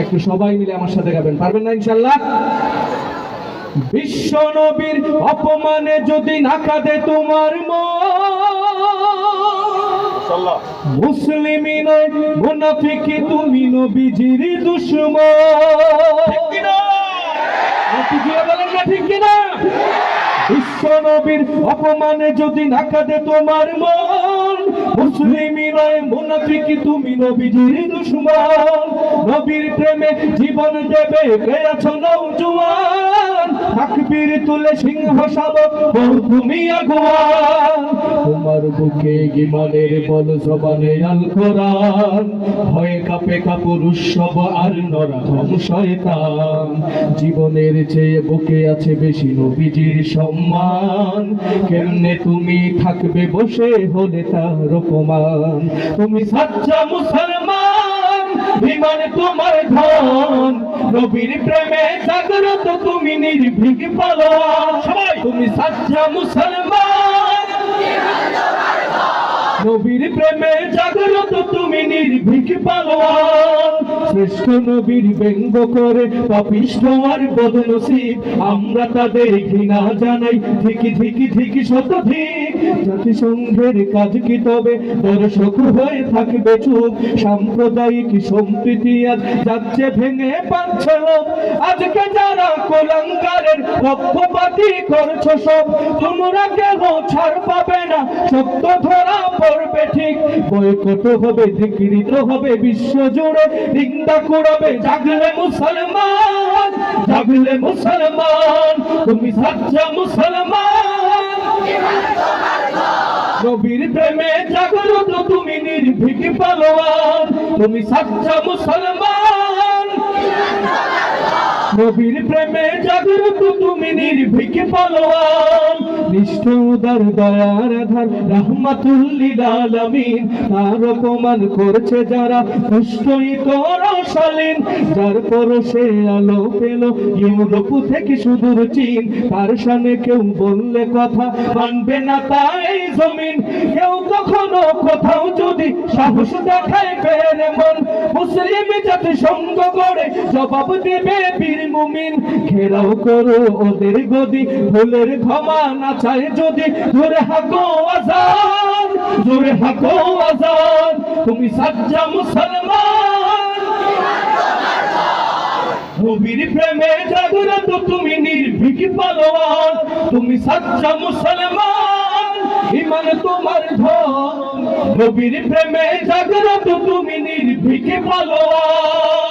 একটু সবাই মিলে আমার সাথে গাবেন, পারবেন না ইনশাআল্লাহ? বিশ্ব নবীর অপমানে যদি না কাঁদে তোমার মন, মুসলিমই নয় মুনাফিকি তুমি নবীজির দুশমন। ঠিক কিনা? বলেন না ঠিক কিনা? বিশ্ব নবীর অপমানে যদি না কাঁদে তোমার মন, মুসলিমই নয় মুনাফিকি তুমি নবীজির দুশমন। নবীর প্রেমে জীবন দেবে কে আছো নওজোয়ান, তাকবীর তুলে সিংহ শাবক তুমি আগুয়ান। তোমার বুকে ঈমানের বল জবানে আল কোরআন, ভয়ে কাঁপে কাপুরুষ সব আর নরকম শয়তান। জীবনের চেয়ে বুকে আছে বেশি নবীজির সম্মান, কেমনে তুমি থাকবে বসে হলে তার অপমান। তুমি সাচ্চা মুসলমান, ঈমান তোমার ধন, নবীর প্রেমে জাগ্রত তুমি নির্ভীক পালোয়ান। তুমি সাচ্চা মুসলমান, নবীর প্রেমে জাগ্রত তুমি নির্ভীক পালোয়ান। শ্রেষ্ঠ নবীর ব্যঙ্গ করে পাপিষ্ঠ আর বদনসিব, আমরা তাদের ঘৃণা জানাই ঠিকই ঠিকই ঠিকই শতধিক। জাতিসংঘের কাজ কি তবে দর্শক হয়ে থাকবে চুপ, সাম্প্রদায়িক সম্প্রীতি আজ যাচ্ছে ভেঙে পাচ্ছিল। আজকে যারা কোলাঙ্গারের পক্ষপাতী করছো সব, তোমরা কেন ছাড় পাবে না, সত্য ধরা পড়বে ঠিক। বয়কট হবে, ধিক্কৃত হবে বিশ্ব জুড়ে, নিন্দা করবে জাগলে মুসলমান, জাগলে মুসলমান। তুমি সাচ্চা মুসলমান, নবীর প্রেমে জাগ্রত তুমি নির্ভীক পালোয়ান। তুমি সাচ্চা মুসলমান, নবীর প্রেমে জাগ্রত তুমি নির্ভীক পালোয়ান। নিষ্ঠ উদার দয়ার আধার রাহমাতুল লিল আলামিন, তার অপমান করছে যারা দুষ্টই করশালীন। যার পরশে আলো পেল ইউরোপ থেকে সুদূর চীন, তার সামনে কেউ বললে কথা মানবে না তাই জমিন। কেউ কখনো কোথাও যদি সাহস দেখায় বেরে মন, মুসলিম জাতি সঙ্গ করে জবাব দেবে বীর মুমিন। ঘেরাও করো ওদের গদি, ভুলের ক্ষমা না চায় যদি, জোরে হাঁকো আজান, জোরে হাঁকো আজান। তুমি সাচ্চা মুসলমান, নবীর প্রেমে জাগ্রত তুমি নির্ভীক পালোয়ান। তুমি সাচ্চা মুসলমান, ঈমান তোমার ধন, নবীর প্রেমে জাগ্রত তুমি নির্ভীক পালোয়ান।